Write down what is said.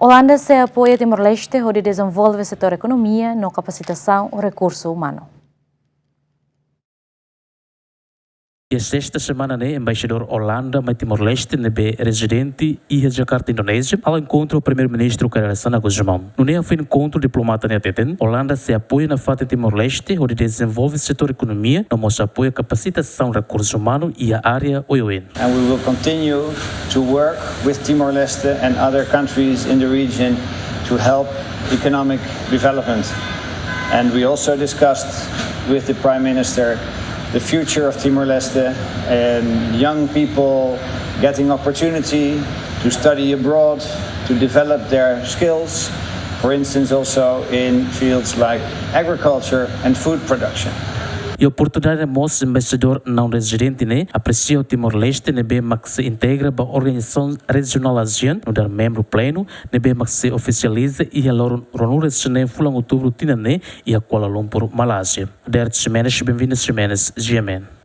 Holanda se apoia Timor-Leste, hodi dezenvolve setor ekonomia, no kapasitasaun, rekursu umanu. E esta semana, embaixador Holanda, mas Timor-Leste, residente e Jakarta, Indonésia, ao encontro o primeiro-ministro Karasana Guzmão. No foi encontro diplomata na Teten, Holanda se apoia na fata Timor-Leste, onde desenvolve o setor economia, no se apoia capacitação recursos humanos e a área OIN. And we will continue to work with Timor-Leste and other countries in the region to help economic development. And we also discussed with the Prime Minister the future of Timor-Leste and young people getting opportunity to study abroad, to develop their skills, for instance also in fields like agriculture and food production. E a oportunidade mostra o embaixador não residente aprecia o Timor-Leste mas se integra para a Organização Regional ASEAN, no dar membro pleno, mas se oficializa e a Ronura Sene Fulang Outubro Tinane e a Kuala Lumpur, Malásia. Derek Jimenez, bem-vindo Jimenez, GMN.